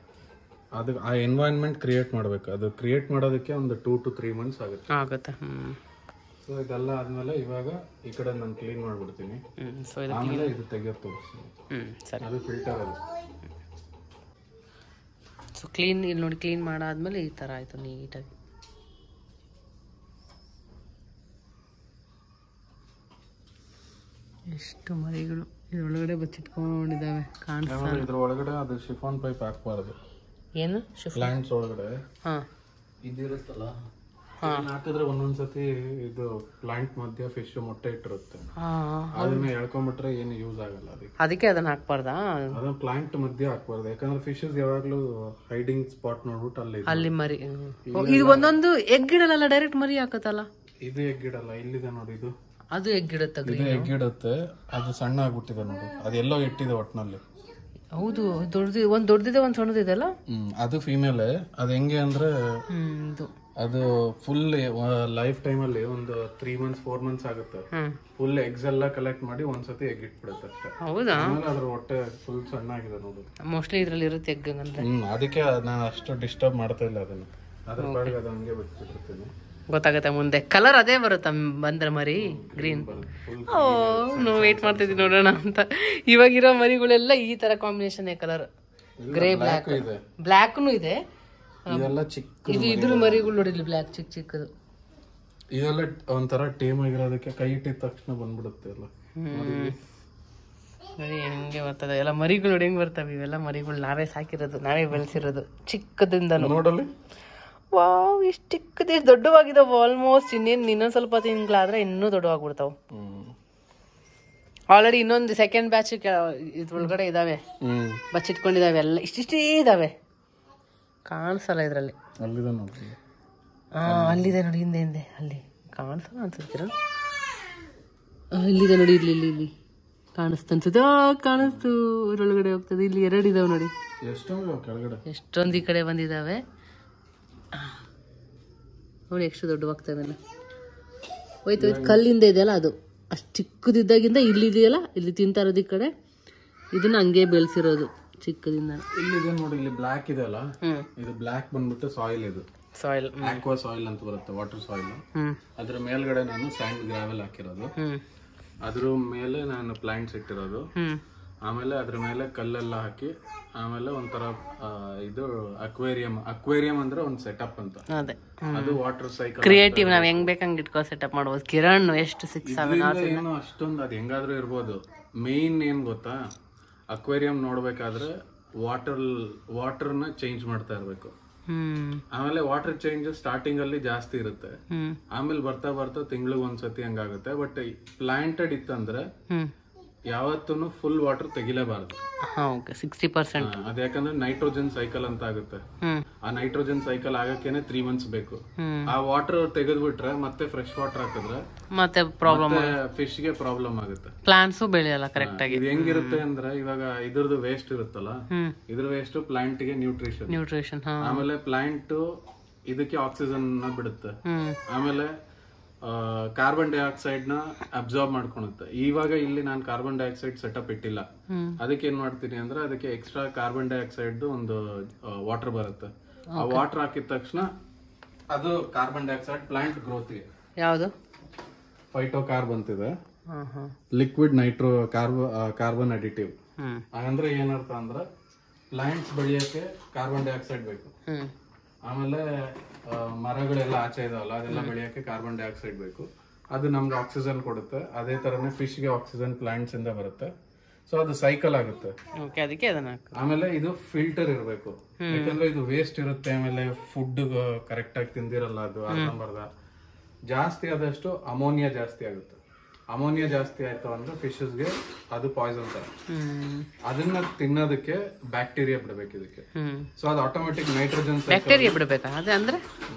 ಅದು ಆ ಎನ್ವೈರನ್ಮೆಂಟ್ ಕ್ರಿಯೇಟ್ ಮಾಡ್ಬೇಕು. ಅದು ಕ್ರಿಯೇಟ್ ಮಾಡೋದಕ್ಕೆ ಒಂದು 2 to 3 months ಆಗುತ್ತೆ. ಸೊ ಇದೆಲ್ಲ ಆದ್ಮೇಲೆ ಇವಾಗ ಈ ಕಡೆ ನಾನು ಕ್ಲೀನ್ ಮಾಡ್ಬಿಡ್ತೀನಿ. ಆಮೇಲೆ ಇದು ತೆಗಿಯೋದು ತೋರಿಸ್ತೀನಿ. ಅದು ಫಿಲ್ಟರ್ ಅದು. ಸೊ ಕ್ಲೀನ್ ಇಲ್ಲಿ ನೋಡಿ, ಕ್ಲೀನ್ ಮಾಡಾದ್ಮೇಲೆ ಈ ತರ ಆಯ್ತು ನೀಟಾಗಿ. ಎಷ್ಟು ಮರಿಗಳು ಇದ್ರೊಳಗಡೆ ಬಚ್ಚಿಟ್ಕೊಂಡಿದ್ದಾವೆ ಕಾಣಿಸ್ತಾ. ಇದ್ರ ಒಳಗಡೆ ಅದು ಶಿಫಾನ್ ಪೈಪ್ ಹಾಕ್ಬಾರ್ದು. ಏನು ಪ್ಲಾಂಟ್ಸ್ ಒಳಗಡೆ ಹಾ ಇದಿರುತ್ತಲ್ಲ ಹಾಕಿದ್ರೆ ಒಂದೊಂದ್ಸತಿ ಇದು ಪ್ಲಾಂಟ್ ಮಧ್ಯ ಫಿಶ್ ಮೊಟ್ಟೆ ಇಟ್ಟಿರುತ್ತೆ, ಅದನ್ನ ಎಳ್ಕೊಂಡ್ಬಿಟ್ರೆ ಏನು ಯೂಸ್ ಆಗಲ್ಲ. ಅದಕ್ಕೆ ಅದನ್ನ ಹಾಕ್ಬಾರ್ದಾ? ಅದನ್ನ ಪ್ಲಾಂಟ್ ಮಧ್ಯ ಹಾಕ್ಬಾರ್ದು, ಯಾಕಂದ್ರೆ ಫಿಶಸ್ ಯಾವಾಗ್ಲೂ ಹೈಡಿಂಗ್ ಸ್ಪಾಟ್ ನೋಡ್ಬಿಟ್ಟು ಅಲ್ಲಿ ಮರಿ. ಇದು ಒಂದೊಂದು ಎಗ್ ಇಡಲ್ಲ, ಡೈರೆಕ್ಟ್ ಮರಿ ಹಾಕತ್ತಲ್ಲ. ಇದು ಎಗ್ ಇಡಲ್ಲ, ಇಲ್ಲಿದೆ ನೋಡಿ, ಇದು ಅದು ಎಗ್ ಇಡುತ್ತೆ. ಇದು ಎಗ್ ಇಡುತ್ತೆ, ಅದು ಸಣ್ಣ ಆಗ್ಬಿಟ್ಟಿದೆ ನೋಡಿ, ಅದೆಲ್ಲೋ ಇಟ್ಟಿದೆ ಒಟ್ನಲ್ಲಿ. ಹೌದು, ಒಂದ್ ದೊಡ್ಡದಿದೆ ಒಂದ್ ಸಣ್ಣದಿದೆ ಅಲ್ಲ. ಅದು ಫೀಮೇಲ್. ಅದು ಹೆಂಗೆ ಅಂದ್ರೆ ಅದು ಫುಲ್ ಲೈಫ್ ಟೈಮ್ ಅಲ್ಲಿ ಒಂದು 3 months 4 months ಆಗುತ್ತೆ, ಫುಲ್ ಎಗ್ಸ್ ಎಲ್ಲ ಕಲೆಕ್ಟ್ ಮಾಡಿ ಒಂದ್ಸತಿ ಎಗ್ ಇಟ್ಬಿಡುತ್ತೆ ಅಷ್ಟೇ. ಹೌದಾ? ಅದ್ರ ಹೊಟ್ಟೆ ಫುಲ್ ಸಣ್ಣ ಆಗಿದೆ ನೋಡಿ. ಮೋಸ್ಟ್ಲಿ ಇದ್ರಲ್ಲಿ ಇರುತ್ತೆ ಎಗ್ ಅಂದ್ರೆ. ಅದಕ್ಕೆ ನಾನು ಅಷ್ಟು ಡಿಸ್ಟರ್ಬ್ ಮಾಡ್ತಾ ಇಲ್ಲ ಅದನ್ನ, ಅದ್ರ ಪಾಡಿಗೆ ಅದು ಹಂಗೆ ಬಿಟ್ಬಿಟ್ಟಿರ್ತೀನಿ. ಗೊತ್ತಾಗತ್ತೆ ಮುಂದೆ ಕಲರ್ ಅದೇ ಬರುತ್ತ ಬಂದ್ರೆ ಮರಿ ಗ್ರೀನ್. ಓ ನಾವು ವೇಟ್ ಮಾಡ್ತಿದ್ವಿ ನೋಡೋಣ ಅಂತ. ಇವಾಗಿರೋ ಮರಿಗಳೆಲ್ಲ ಈ ತರ ಕಾಂಬಿನೇಷನ್ ಕಲರ್, ಗ್ರೇ ಬ್ಲ್ಯಾಕ್. ಬ್ಲ್ಯಾಕ್ನು ಇದೆ, ಇದೆಲ್ಲ ಚಿಕ್ಕ ಇದು ಇದ್ರ ಮರಿಗಳು ನೋಡಿಲ್ಲ, ಬ್ಲ್ಯಾಕ್ ಚಿಕ್ಕ ಚಿಕ್ಕದು. ಇದೆಲ್ಲ ಒಂಥರ ಟೇಮ್ ಆಗಿರೋದಕ್ಕೆ ಕೈ ಇಟ್ಟಿದ ತಕ್ಷಣ ಬಂದ್ಬಿಡುತ್ತೆ ಎಲ್ಲ. ನೋಡಿ ಹೆಂಗೆ ಬರ್ತದೆ ಎಲ್ಲ ಮರಿಗಳು, ನೋಡಿ ಹೆಂಗ್ ಬರ್ತವೆ. ಇವೆಲ್ಲ ಮರಿಗಳು ನಾವೇ ಸಾಕಿರೋದು, ನಾವೇ ಬೆಳೆಸಿರೋದು ಚಿಕ್ಕದಿಂದ. ನೋಡಲಿ ವಾವ್, ಇಷ್ಟು ಚಿಕ್ಕದ ಎಷ್ಟು ದೊಡ್ಡವಾಗಿದಾವ ಆಲ್ಮೋಸ್ಟ್. ಇನ್ನೊಂದ್ ಸ್ವಲ್ಪ ತಿಂಗಳಾದ್ರೆ ಇನ್ನೂ ದೊಡ್ಡವಾಗ್ಬಿಡ್ತಾವ. ಆಲ್ರೆಡಿ ಇನ್ನೊಂದು ಸೆಕೆಂಡ್ ಬ್ಯಾಚ್ ಇದ್ರೊಳಗಡೆ ಇದಾವೆ, ಬಚ್ಚಿಟ್ಕೊಂಡಿದಾವೆ ಎಲ್ಲ, ಇಷ್ಟಿಷ್ಟೇ ಇದಾವೆ. ಕಾಣಿಸಲ್ಲ ಇದ್ರಲ್ಲಿ. ಅಲ್ಲಿದೆ ನೋಡಿ, ಹಿಂದೆ ಹಿಂದೆ ಅಲ್ಲಿ ಕಾಣಿಸಲ್ಲ ಅನ್ಸುತ್ತೀರ. ಇಲ್ಲಿದೆ ನೋಡಿ, ಇಲ್ಲಿ ಇಲ್ಲಿ ಇಲ್ಲಿ ಕಾಣಿಸ್ತ ಅನ್ಸುತ್ತೆ. ಕಾಣಿಸ್ತು, ಇದ್ರೊಳಗಡೆ ಹೋಗ್ತದೆ. ಇಲ್ಲಿ 2 ಇದಾವೆ ನೋಡಿ, ಎಷ್ಟೊಂದು ಈ ಕಡೆ ಬಂದಿದಾವೆ ನೋಡಿ. ಎಷ್ಟು ದೊಡ್ಡವಾಗ್ತವೆಲ್ಲ. ಹೋಯ್ತು ಕಲ್ಲಿಂದ ಇದೆಯಲ್ಲ ಅದು, ಅಷ್ಟು ಚಿಕ್ಕದಿದ್ದಾಗಿಂದ ಇಲ್ಲಿ ಇದೆಯಲ್ಲ, ಇಲ್ಲಿ ತಿಂತಾ ಇರೋದು ಈ ಕಡೆ. ಇದನ್ನ ಹಂಗೆ ಬೆಳೆಸಿರೋದು ಚಿಕ್ಕದಿಂದ. ಇಲ್ಲಿದೆ ನೋಡಿ, ಇಲ್ಲಿ ಬ್ಲಾಕ್ ಇದೆ ಅಲ್ಲ, ಇದು ಬ್ಲಾಕ್ ಬಂದ್ಬಿಟ್ಟು ಸಾಯಿಲ್. ಇದು ಸಾಯಿಲ್, ಆಕ್ವಾ ಸಾಯಿಲ್ ಅಂತ ಬರುತ್ತೆ, ವಾಟರ್ ಸಾಯಿಲ್. ಅದ್ರ ಮೇಲ್ಗಡೆ ನಾನು ಸ್ಯಾಂಡ್ ಗ್ರಾವೆಲ್ ಹಾಕಿರೋದು, ಅದ್ರ ಮೇಲೆ ನಾನು ಪ್ಲಾಂಟ್ಸ್ ಇಟ್ಟಿರೋದು. ಆಮೇಲೆ ಅದ್ರ ಮೇಲೆ ಕಲ್ಲೆಲ್ಲ ಹಾಕಿ, ಆಮೇಲೆ ಒಂಥರ ಇದು ಅಕ್ವೇರಿಯಂ ಅಂದ್ರೆ ಒಂದು ಸೆಟಪ್ ಅಂತ. ಅದು ವಾಟರ್ ಸೈಕಲ್ ಕ್ರಿಯೇಟಿವ್, ನಾವ್ ಹೆಂಗ್ ಬೇಕಂಗ್ ಇಟ್ಕೋ ಸೆಟಪ್ ಮಾಡ್ಬೋದು. ಕಿರಣ್ ಎಷ್ಟು 6-7 ಏನು ಅಷ್ಟೊಂದು ಅದು ಹೆಂಗಾದ್ರೂ ಇರ್ಬೋದು. ಮೇನ್ ಏನ್ ಗೊತ್ತಾ, ಅಕ್ವೇರಿಯಂ ನೋಡ್ಬೇಕಾದ್ರೆ ವಾಟರ್ನ ಚೇಂಜ್ ಮಾಡ್ತಾ ಇರ್ಬೇಕು. ಆಮೇಲೆ ವಾಟರ್ ಚೇಂಜ್ ಸ್ಟಾರ್ಟಿಂಗ್ ಅಲ್ಲಿ ಜಾಸ್ತಿ ಇರುತ್ತೆ, ಆಮೇಲೆ ಬರ್ತಾ ಬರ್ತಾ ತಿಂಗಳಿಗೆ ಒಂದ್ಸತಿ ಹಂಗಾಗುತ್ತೆ. ಬಟ್ ಪ್ಲಾಂಟೆಡ್ ಇತ್ತಂದ್ರೆ ಯಾವತ್ತೂ ಫುಲ್ ವಾಟರ್ ತೆಗಿಲೇಬಾರ್ದು. 60%. ಅದ್ ಯಾಕಂದ್ರೆ ನೈಟ್ರೋಜನ್ ಸೈಕಲ್ ಅಂತ ಆಗುತ್ತೆ. ಆ ನೈಟ್ರೋಜನ್ ಸೈಕಲ್ ಆಗಕ್ಕೇನೆ 3 months ಬೇಕು. ಆ ವಾಟರ್ ತೆಗೆದ್ಬಿಟ್ರೆ ಮತ್ತೆ ಫ್ರೆಶ್ ವಾಟರ್ ಹಾಕಿದ್ರೆ ಮತ್ತೆ ಫಿಶ್ ಗೆ ಪ್ರಾಬ್ಲಮ್ ಆಗುತ್ತೆ, ಪ್ಲಾಂಟ್ಸ್ ಬೆಳೆಯಲ್ಲ ಕರೆಕ್ಟ್ ಆಗಿ. ಇದು ಹೆಂಗಿರುತ್ತೆ ಅಂದ್ರೆ, ಇವಾಗ ಇದ್ರದ್ದು ವೇಸ್ಟ್ ಇರುತ್ತಲ್ಲ, ಇದ್ರ ವೇಸ್ಟ್ ಪ್ಲಾಂಟ್ ಗೆ ನ್ಯೂಟ್ರಿಷನ್. ಆಮೇಲೆ ಪ್ಲಾಂಟ್ ಇದಕ್ಕೆ ಆಕ್ಸಿಜನ್ ಬಿಡುತ್ತೆ, ಆಮೇಲೆ ಕಾರ್ಬನ್ ಡೈಆಕ್ಸೈಡ್ ನ ಅಬ್ಸಾರ್ಬ್ ಮಾಡ್ಕೊಳುತ್ತೆ. ಇವಾಗ ಇಲ್ಲಿ ನಾನು ಕಾರ್ಬನ್ ಡೈಆಕ್ಸೈಡ್ ಸೆಟಪ್ ಇಟ್ಟಿಲ್ಲ, ಅದಕ್ಕೆ ಏನ್ ಮಾಡ್ತೀನಿ ಅಂದ್ರೆ, ಅದಕ್ಕೆ ಎಕ್ಸ್ಟ್ರಾ ಕಾರ್ಬನ್ ಡೈಆಕ್ಸೈಡ್ ಒಂದು ವಾಟರ್ ಬರುತ್ತೆ. ಆ ವಾಟರ್ ಹಾಕಿದ ತಕ್ಷಣ ಅದು ಕಾರ್ಬನ್ ಡೈಆಕ್ಸೈಡ್ ಪ್ಲಾಂಟ್ ಗ್ರೋತ್ಗೆ ಯಾವುದು ಫೈಟೋ ಕಾರ್ಬನ್ ಅಂತಿದೆ, ಲಿಕ್ವಿಡ್ ನೈಟ್ರೋ ಕಾರ್ಬನ್ ಅಡಿಟಿವ್. ಅಂದ್ರೆ ಏನರ್ಥ ಅಂದ್ರೆ, ಪ್ಲಾಂಟ್ಸ್ ಬೆಳೆಯಕ್ಕೆ ಕಾರ್ಬನ್ ಡೈಆಕ್ಸೈಡ್ ಬೇಕು, ಆಮೇಲೆ ಮರಗಳೆಲ್ಲ ಆಚೆ ಇದಾವಲ್ಲ ಅದೆಲ್ಲ ಬೆಳೆಯಕ್ಕೆ ಕಾರ್ಬನ್ ಡೈಆಕ್ಸೈಡ್ ಬೇಕು. ಅದು ನಮ್ಗೆ ಆಕ್ಸಿಜನ್ ಕೊಡುತ್ತೆ. ಅದೇ ತರನೇ ಫಿಶ್ ಗೆ ಆಕ್ಸಿಜನ್ ಪ್ಲಾಂಟ್ಸ್ ಇಂದ ಬರುತ್ತೆ. ಸೊ ಅದು ಸೈಕಲ್ ಆಗುತ್ತೆ. ಆಮೇಲೆ ಇದು ಫಿಲ್ಟರ್ ಇರಬೇಕು, ಯಾಕಂದ್ರೆ ಇದು ವೇಸ್ಟ್ ಇರುತ್ತೆ. ಆಮೇಲೆ ಫುಡ್ ಕರೆಕ್ಟ್ ಆಗಿ ತಿಂದಿರಲ್ಲ, ಅದು ಅರ್ಧಂಬರ್ಧ ಜಾಸ್ತಿ ಆದಷ್ಟು ಅಮೋನಿಯಾ ಜಾಸ್ತಿ ಆಗುತ್ತೆ. ಅಮೋನಿಯಾ ಜಾಸ್ತಿ ಆಯ್ತು ಅಂದ್ರೆ ಫಿಶಸ್ಗೆ ಅದು ಪಾಯ್ಸನ್ ತರ. ಅದನ್ನ ತಿನ್ನೋದಕ್ಕೆ ಬ್ಯಾಕ್ಟೀರಿಯಾ ಬಿಡಬೇಕು ಇದಕ್ಕೆ. ಸೊ ಅದು ಆಟೋಮೆಟಿಕ್ ನೈಟ್ರೋಜನ್ ಬ್ಯಾಕ್ಟೀರಿಯಾ ಬಿಡಬೇಕಾ? ಅಂದ್ರೆ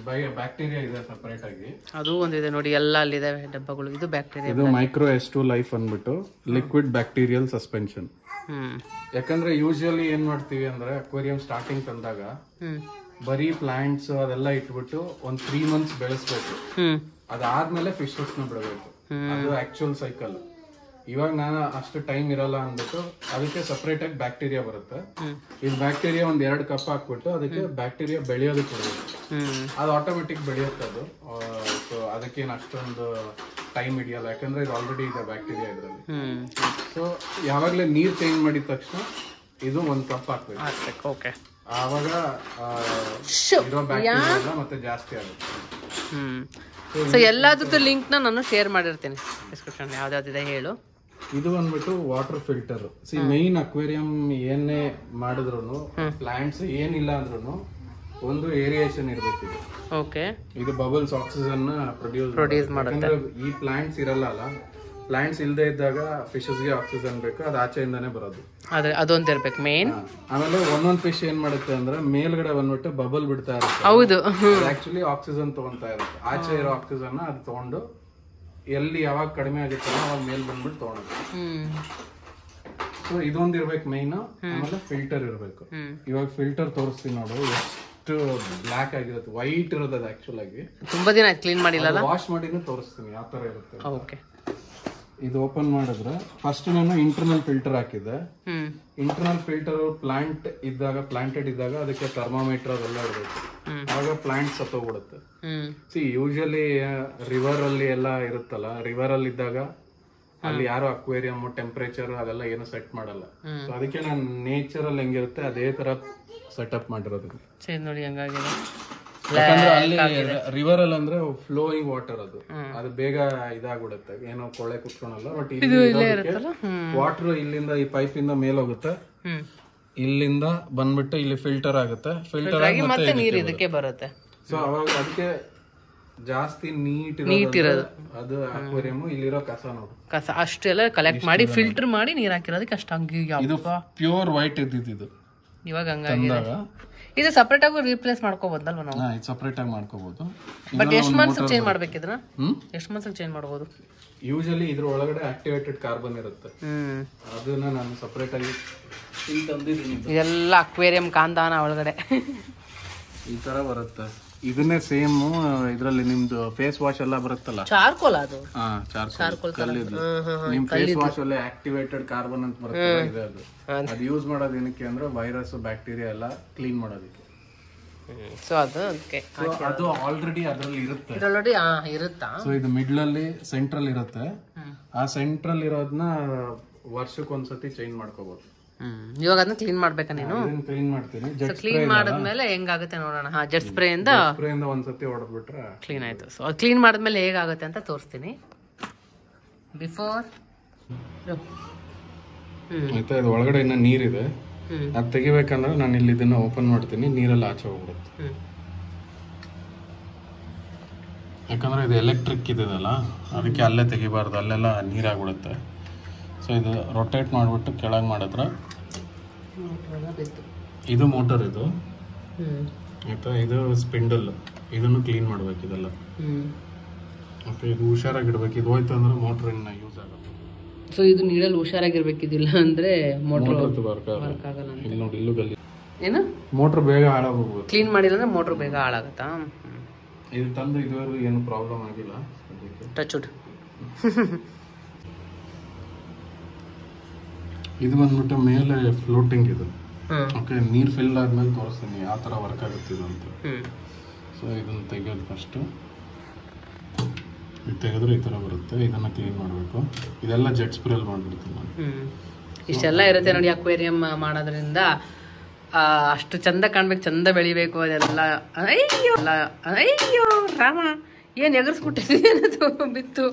ಬ್ಯಾಕ್ಟೀರಿಯಾ ಇದೆ ಸಪರೇಟ್ ಆಗಿ, ಅದು ಒಂದಿದೆ ನೋಡಿ, ಎಲ್ಲ ಅಲ್ಲಿದೆ ಡಬ್ಬಗಳು. ಇದು ಬ್ಯಾಕ್ಟೀರಿಯಾ, ಇದು ಮೈಕ್ರೋ S2 ಲೈಫ್ ಅಂದ್ಬಿಟ್ಟು ಲಿಕ್ವಿಡ್ ಬ್ಯಾಕ್ಟೀರಿಯಲ್ ಸಸ್ಪೆನ್ಷನ್. ಯಾಕಂದ್ರೆ ಯೂಶುವಲಿ ಏನ್ ಮಾಡ್ತೀವಿ ಅಂದ್ರೆ, ಅಕ್ವೇರಿಯಂ ಸ್ಟಾರ್ಟಿಂಗ್ ತಂದಾಗ ಬರೀ ಪ್ಲಾಂಟ್ಸ್ ಅದೆಲ್ಲ ಇಟ್ಬಿಟ್ಟು ಒಂದ್ 3 months ಬೆಳೆಸ್ಬೇಕು. ಅದಾದ್ಮೇಲೆ ಫಿಶಸ್ ನ ಬಿಡಬೇಕು. ಅದು ಆಕ್ಚುಯಲ್ ಸೈಕಲ್. ಇವಾಗ ನಾನು ಅಷ್ಟು ಟೈಮ್ ಇರಲ್ಲ ಅಂದ್ಬಿಟ್ಟು ಅದಕ್ಕೆ ಸಪರೇಟ್ ಆಗಿ ಬ್ಯಾಕ್ಟೀರಿಯಾ ಬರುತ್ತೆ. ಈ ಬ್ಯಾಕ್ಟೀರಿಯಾ ಒಂದ್ 2 ಕಪ್ ಹಾಕ್ಬಿಟ್ಟು ಅದಕ್ಕೆ ಬ್ಯಾಕ್ಟೀರಿಯಾ ಬೆಳೆಯೋದಕ್ಕೆ ಕೊಡಬೇಕು. ಅದು ಆಟೋಮೆಟಿಕ್ ಬೆಳೆಯುತ್ತೆ ಅದು. ಸೊ ಅದಕ್ಕೇನು ಅಷ್ಟೊಂದು ಟೈಮ್ ಹಿಡಿಯಲ್ಲ, ಯಾಕಂದ್ರೆ ಇದು ಆಲ್ರೆಡಿ ಇದೆ ಬ್ಯಾಕ್ಟೀರಿಯಾ ಇದರಲ್ಲಿ. ಸೊ ಯಾವಾಗ್ಲೇ ನೀರ್ ಚೇಂಜ್ ಮಾಡಿದ ತಕ್ಷಣ ಇದು 1 ಕಪ್ ಹಾಕ್ಬೇಕು. ಆವಾಗ ಇರೋ ಬ್ಯಾಕ್ಟೀರಿಯಾ ಮತ್ತೆ ಜಾಸ್ತಿ ಆಗುತ್ತೆ. ಸೊ ಎಲ್ಲಾದ್ರದ್ದು ಲಿಂಕ್ ನಾನು ಶೇರ್ ಮಾಡಿರ್ತೀನಿ ಡಿಸ್ಕ್ರಿಪ್ಷನ್, ಯಾವ್ದಾವ್ದಿದೆ ಹೇಳು. ಇದು ಬಂದ್ಬಿಟ್ಟು ವಾಟರ್ ಫಿಲ್ಟರ್. ಮೈನ್ ಅಕ್ವೇರಿಯಂ ಏನೇ ಮಾಡಿದ್ರು ಪ್ಲಾಂಟ್ಸ್ ಏನಿಲ್ಲ ಅಂದ್ರೂ ಒಂದು ಏರಿಯೇಷನ್ ಇರ್ಬೇಕು. ಓಕೆ, ಇದು ಬಬಲ್ಸ್ ಆಕ್ಸಿಜನ್ ಪ್ರೊಡ್ಯೂಸ್ ಮಾಡುತ್ತೆ. ಈ ಪ್ಲಾಂಟ್ಸ್ ಇರಲ್ಲ ಅಲ್ಲ, ಪ್ಲಾಂಟ್ಸ್ ಇಲ್ಲದೆ ಇದ್ದಾಗ ಫಿಶಸ್ಗೆ ಆಕ್ಸಿಜನ್ ಬೇಕು, ಅದು ಆಚೆಯಿಂದಾನೇ ಬರೋದು. ಅದೊಂದು ಇರ್ಬೇಕು ಮೇನ್. ಆಮೇಲೆ ಒಂದೊಂದ್ ಫಿಶ್ ಏನ್ ಮಾಡುತ್ತೆ ಅಂದ್ರೆ ಮೇಲ್ಗಡೆ ಬಂದ್ಬಿಟ್ಟು ಬಬಲ್ ಬಿಡ್ತಾ ಇರುತ್ತೆ. ಹೌದು, ಆಕ್ಚುಲಿ ಆಕ್ಸಿಜನ್ ತಗೊಂತಾ ಇರುತ್ತೆ. ಆಚೆ ಇರೋ ಆಕ್ಸಿಜನ್ ಅದು ತಗೊಂಡು ಎಲ್ಲಿ ಯಾವಾಗ ಕಡಿಮೆ ಆಗುತ್ತೆ ಅವಾಗ ಮೇಲ್ ಬಂದ್ಬಿಟ್ಟು ತಗೊಳುತ್ತೆ. ಸೊ ಇದೊಂದು ಇರ್ಬೇಕು ಮೈನ್. ಆಮೇಲೆ ಫಿಲ್ಟರ್ ಇರ್ಬೇಕು. ಇವಾಗ ಫಿಲ್ಟರ್ ತೋರಿಸ್ತೀನಿ ನೋಡು, ಎಷ್ಟು ಬ್ಲಾಕ್ ಆಗಿರುತ್ತೆ, ವೈಟ್ ಇರೋದು ಆಕ್ಚುಲ್ ಆಗಿ. ತುಂಬಾ ದಿನ ಕ್ಲೀನ್ ಮಾಡಿಲ್ಲ, ವಾಶ್ ಮಾಡಿನೂ ತೋರಿಸ್ತೀನಿ ಯಾವ ತರ ಇರುತ್ತೆ. ಓಕೆ, ಇದು ಓಪನ್ ಮಾಡಿದ್ರೆ ಫಸ್ಟ್ ನಾನು ಇಂಟರ್ನಲ್ ಫಿಲ್ಟರ್ ಹಾಕಿದ್ದೆ. ಇಂಟರ್ನಲ್ ಫಿಲ್ಟರ್ ಪ್ಲಾಂಟೆಡ್ ಇದ್ದಾಗ ಅದಕ್ಕೆ ಥರ್ಮಾಮೀಟರ್ ಅದೆಲ್ಲ ಇರಬೇಕು. ಆಗ ಪ್ಲಾಂಟ್ ಸತ್ತೋಗ್ಬಿಡುತ್ತೆ. ಯೂಶಲಿ ರಿವರ್ ಅಲ್ಲಿ ಎಲ್ಲ ಇರುತ್ತಲ್ಲ, ರಿವರ್ ಅಲ್ಲಿ ಇದ್ದಾಗ ಅಲ್ಲಿ ಯಾರು ಅಕ್ವೇರಿಯಂ ಟೆಂಪರೇಚರ್ ಅದೆಲ್ಲ ಏನು ಸೆಟ್ ಮಾಡಲ್ಲ. ಸೊ ಅದಕ್ಕೆ ನಾನು ನೇಚರ್ ಅಲ್ಲಿ ಹೆಂಗಿರುತ್ತೆ ಅದೇ ತರ ಸೆಟಪ್ ಮಾಡಿರೋದು. ನೋಡಿ ಹಂಗಾಗಿದೆ. ಯಾಕಂದ್ರೆ ಅಲ್ಲಿ ರಿವರ್ ಅಲ್ಲಿ ಅಂದ್ರೆ ಫ್ಲೋಯಿಂಗ್ ವಾಟರ್, ಅದು ಬೇಗ ಇದಾಗ್ಬಿಡುತ್ತೆ, ಏನೋ ಕೊಳೆ ಕುತ್ಕೊಳಲ್ಲ. ಬಟ್ ವಾಟರ್ ಇಲ್ಲಿಂದ ಈ ಪೈಪ್ ಇಂದ ಮೇಲ್ ಹೋಗುತ್ತೆ, ಇಲ್ಲಿಂದ ಬಂದ್ಬಿಟ್ಟು ಇಲ್ಲಿ ಫಿಲ್ಟರ್ ಆಗುತ್ತೆ. ಫಿಲ್ಟರ್ ಆಗಿ ಮತ್ತೆ ನೀರು ಇದಕ್ಕೆ ಬರುತ್ತೆ. ಸೊ ಅವಾಗ ಅದಕ್ಕೆ ಜಾಸ್ತಿ ನೀಟ್ ಇರೋದು ಅದು ಅಕ್ವೇರಿಯಂ. ಇಲ್ಲಿರೋ ಕಸ ನೋಡು, ಕಸ ಅಷ್ಟೆಲ್ಲ ಕಲೆಕ್ಟ್ ಮಾಡಿ ಫಿಲ್ಟರ್ ಮಾಡಿ ನೀರ್ ಹಾಕಿರೋದಕ್ಕೆ ಅಷ್ಟು ಹಂಗೆ. ಇದು ಪ್ಯೂರ್ ವೈಟ್ ಇದ್ದಿದ್ದು, ಇವಾಗ ಹಂಗಾಗಿದೆ. ಇದು ಸಪರೇಟ್ ಆಗಿ ರೀಪ್ಲೇಸ್ ಮಾಡ್ಕೋಬಹುದಲ್ವಾ ನಾವು? ಇದು ಸಪರೇಟ್ ಆಗಿ ಮಾಡ್ಕೋಬಹುದು. ಬಟ್ ಎಷ್ಟು ಮಂತ್ಸ್ ಚೇಂಜ್ ಮಾಡ್ಬೇಕಿದ್ರ? ಎಷ್ಟು ಮಂತ್ಸ್ ಚೇಂಜ್ ಮಾಡಬಹುದು? ಯೂಶಲಿ ಇದ್ರ ಒಳಗಡೆ ಆಕ್ಟಿವೇಟೆಡ್ ಕಾರ್ಬನ್ ಇರುತ್ತೆ, ಅದನ್ನ ನಾನು ಸಪರೇಟ್ ಆಗಿ ಇಲ್ಲಿ ತಂದಿದ್ದೀನಿ. ಇದೆಲ್ಲ ಅಕ್ವೇರಿಯಂ ಕಾಂತಾನ ಒಳಗಡೆ ಈ ತರ ಬರುತ್ತೆ. ಇದನ್ನೇ ಸೇಮ್ ಇದ್ರಲ್ಲಿ ನಿಮ್ದು ಫೇಸ್ ವಾಶ್ ಎಲ್ಲ ಬರುತ್ತಲ್ಲ, ಚಾರ್ಕೋಲ್ ಅದು. ಚಾರ್ಕೋಲ್ ನಿಮ್ ಫೇಸ್ ವಾಶ್ ಅಲ್ಲಿ ಆಕ್ಟಿವೇಟೆಡ್ ಕಾರ್ಬನ್ ಅಂತ ಬರುತ್ತೆ, ಇದೆ ಅದು. ಅದು ಯೂಸ್ ಮಾಡೋದು ಏನಕ್ಕೆ ಅಂದ್ರೆ ವೈರಸ್ ಬ್ಯಾಕ್ಟೀರಿಯಾ ಎಲ್ಲ ಕ್ಲೀನ್ ಮಾಡೋದಕ್ಕೆ. ಸೊ ಅದು ಆಲ್ರೆಡಿ ಅದರಲ್ಲಿ ಇರುತ್ತೆ. ಇರುತ್ತಾ? ಸೊ ಇದು ಮಿಡ್ಲ್ ಅಲ್ಲಿ ಸೆಂಟ್ರಲ್ ಇರುತ್ತೆ. ಆ ಸೆಂಟ್ರಲ್ ಇರೋದನ್ನ ವರ್ಷಕ್ಕೊಂದ್ಸತಿ ಚೇಂಜ್ ಮಾಡ್ಕೋಬಹುದು. ಇವಾಗ ಅದನ್ನ ಕ್ಲೀನ್ ಮಾಡ್ಬೇಕಾ ನೀನು? ಕ್ಲೀನ್ ಮಾಡ್ತೀನಿ. ಕ್ಲೀನ್ ಮಾಡಿದ್ಮೇಲೆ ಹೆಂಗಾಗುತ್ತೆ ನೋಡೋಣ. ಜೆಟ್ ಸ್ಪ್ರೇ ಇಂದ ಒಂದ್ಸತಿ ಹೊಡೆದ್ಬಿಟ್ರೆ ಕ್ಲೀನ್ ಆಯ್ತು. ಸೊ ಅದು ಕ್ಲೀನ್ ಮಾಡಿದ್ಮೇಲೆ ಹೇಗಾಗುತ್ತೆ ಅಂತ ತೋರಿಸ್ತೀನಿ. ಬಿಫೋರ್ ಆಯ್ತಾ, ಇದು ಒಳಗಡೆ ಇನ್ನ ನೀರಿದೆ, ಅದು ತೆಗಿಬೇಕಂದ್ರೆ ನಾನು ಇಲ್ಲಿ ಇದನ್ನ ಓಪನ್ ಮಾಡ್ತೀನಿ, ನೀರೆಲ್ಲ ಆಚೆ ಹೋಗ್ಬಿಡುತ್ತೆ. ಯಾಕಂದ್ರೆ ಇದು ಎಲೆಕ್ಟ್ರಿಕ್ ಇದೆಯಲ್ಲ, ಅದಕ್ಕೆ ಅಲ್ಲೇ ತೆಗಿಬಾರ್ದು, ಅಲ್ಲೆಲ್ಲ ನೀರಾಗ್ಬಿಡುತ್ತೆ. ಸೊ ಇದು ರೊಟೇಟ್ ಮಾಡಿಬಿಟ್ಟು ಕೆಳಗೆ ಮಾಡಿದ್ರೆ ಇದು ಮೋಟರ್, ಇದು ಆಯ್ತಾ, ಇದು ಸ್ಪಿಂಡಲ್, ಇದನ್ನು ಕ್ಲೀನ್ ಮಾಡ್ಬೇಕು ಇದೆಲ್ಲ. ಓಕೆ, ಇದು ಹುಷಾರಾಗಿಡ್ಬೇಕು. ಇದು ಹೋಯ್ತು ಅಂದ್ರೆ ಮೋಟರ್ ಇನ್ನ ಯೂಸ್ ಆಗಲ್ಲ. ಸೊ ಇದು ನೀರಲ್ಲಿ ಹುಷಾರಾಗಿರ್ಬೇಕಿದಿಲ್ಲ ಅಂದ್ರೆ ಮೋಟರ್ ವರ್ಕ್ ಆಗಲ್ಲ. ಇಲ್ಲಿ ನೋಡಿ, ಇಲ್ಲೂ ಗಲ್ಲಿ ಏನು ಮೋಟರ್ ಬೇಗ ಹಾಳಾಗೋಗ್ಬೋದು. ಕ್ಲೀನ್ ಮಾಡಿಲ್ಲ ಅಂದ್ರೆ ಮೋಟರ್ ಬೇಗ ಹಾಳಾಗುತ್ತಾ? ಇದು ತಂದು ಇದುವರೆಗೂ ಏನು ಪ್ರಾಬ್ಲಮ್ ಆಗಿಲ್ಲ. Touch wood. ಇದು ಬಂದ್ಬಿಟ್ಟು ಮೇಲೆ ಫ್ಲೋಟಿಂಗ್ ಇದು. ಓಕೆ, ನೀರು ಫಿಲ್ ಆದ್ಮೇಲೆ ತೋರಿಸ್ತೀನಿ ಯಾವ ಥರ ವರ್ಕ್ ಆಗುತ್ತೆ ಇದು ಅಂತ. ಸೊ ಇದನ್ನು ತೆಗೆಯೋದು ಫಸ್ಟು, ಇದು ತೆಗೆದ್ರೆ ಈ ಥರ ಬರುತ್ತೆ. ಇದನ್ನು ಕ್ಲೀನ್ ಮಾಡಬೇಕು. ಇದೆಲ್ಲ ಜೆಟ್ ಸ್ಪ್ರೇಲ್ ಮಾಡಿಬಿಡ್ತೀನಿ ನಾನು. ಇಷ್ಟೆಲ್ಲ ಇರುತ್ತೆ ನೋಡಿ ಅಕ್ವೇರಿಯಂ ಮಾಡೋದ್ರಿಂದ. ಅಷ್ಟು ಚಂದ ಕಾಣ್ಬೇಕು, ಚಂದ ಬೆಳಿಬೇಕು ಅದೆಲ್ಲ. ಅಯ್ಯೋ ಅಯ್ಯೋ ರಾಮ, ಏನು ಎಗರ್ಸ್ಬಿಟ್ಟಿದೆ ಬಿತ್ತು.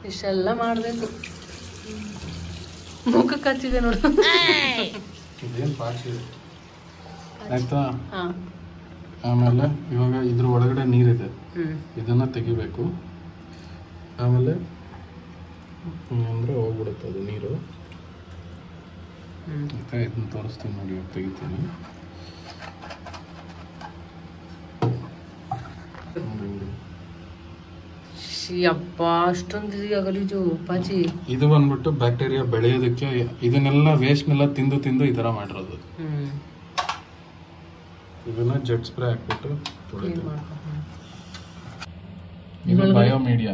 ಇಷ್ಟೆಲ್ಲ ಮಾಡಬೇಕು. ಮುಖಕ್ಕೆ ಹಚ್ಚಿದೆ ನೋಡು. ಆಯ್ತಾ, ಆಮೇಲೆ ಇವಾಗ ಇದ್ರ ಒಳಗಡೆ ನೀರಿದೆ, ಇದನ್ನ ತೆಗಿಬೇಕು. ಆಮೇಲೆ ಅಂದ್ರೆ ಹೋಗ್ಬಿಡುತ್ತೆ ಅದು ನೀರು. ಆಯ್ತಾ, ಇದನ್ನ ತೋರಿಸ್ತೀನಿ ನೋಡಿ, ತೆಗಿತೀನಿ. ಅಪ್ಪ ಅಷ್ಟೊಂದು ಗಲೀಜು ಪಾಚಿ. ಇದು ಬಂದ್ಬಿಟ್ಟು ಬ್ಯಾಕ್ಟೀರಿಯಾ ಬೆಳೆಯೋದಕ್ಕೆ ಇದನ್ನೆಲ್ಲ ವೇಸ್ಟ್ನೆಲ್ಲ ತಿಂದು ತಿಂದು ಈ ತರ ಮಾಡಿರೋದು. ಇದನ್ನ ಜೆಟ್ ಸ್ಪ್ರೇ ಹಾಕ್ಬಿಟ್ಟು ಇದು ಬಯೋಮೀಡಿಯಾ.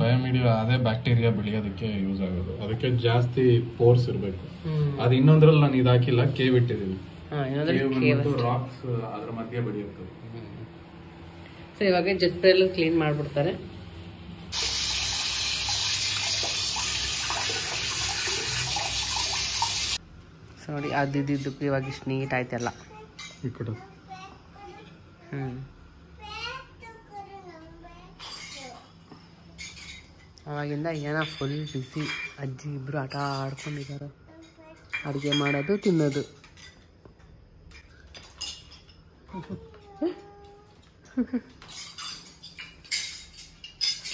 ಬಯೋಮೀಡಿಯಾ ಅದೇ ಬ್ಯಾಕ್ಟೀರಿಯಾ ಬೆಳೆಯೋದಕ್ಕೆ ಯೂಸ್ ಆಗೋದು. ಅದಕ್ಕೆ ಜಾಸ್ತಿ ಪೋರ್ಸ್ ಇರಬೇಕು. ಅದು ಇನ್ನೊಂದ್ರಲ್ಲಿ ನಾನು ಇದು ಹಾಕಿಲ್ಲ, ಕೇವ್ ಇಟ್ಟಿದ್ದೀನಿ. ರಾಕ್ಸ್ ಅದ್ರ ಮಧ್ಯೆ ಬೆಳೆಯುತ್ತೆ. ಸೊ ಇವಾಗ ಜೆಟ್ ಸ್ಪ್ರೇ ಎಲ್ಲ ಕ್ಲೀನ್ ಮಾಡ್ಬಿಡ್ತಾರೆ. ನೋಡಿ ಅದಿದ್ದಕ್ಕೆ ಇವಾಗ ಇಷ್ಟು ನೀಟ್ ಆಯ್ತಲ್ಲ. ಈ ಕಡೆ ಅವಾಗಿಂದ ಏನೋ ಫುಲ್ ಬಿಸಿ. ಅಜ್ಜಿ ಇಬ್ಬರು ಆಟ ಆಡ್ಕೊಂಡಿದ್ದಾರೆ, ಅಡುಗೆ ಮಾಡೋದು ತಿನ್ನೋದು.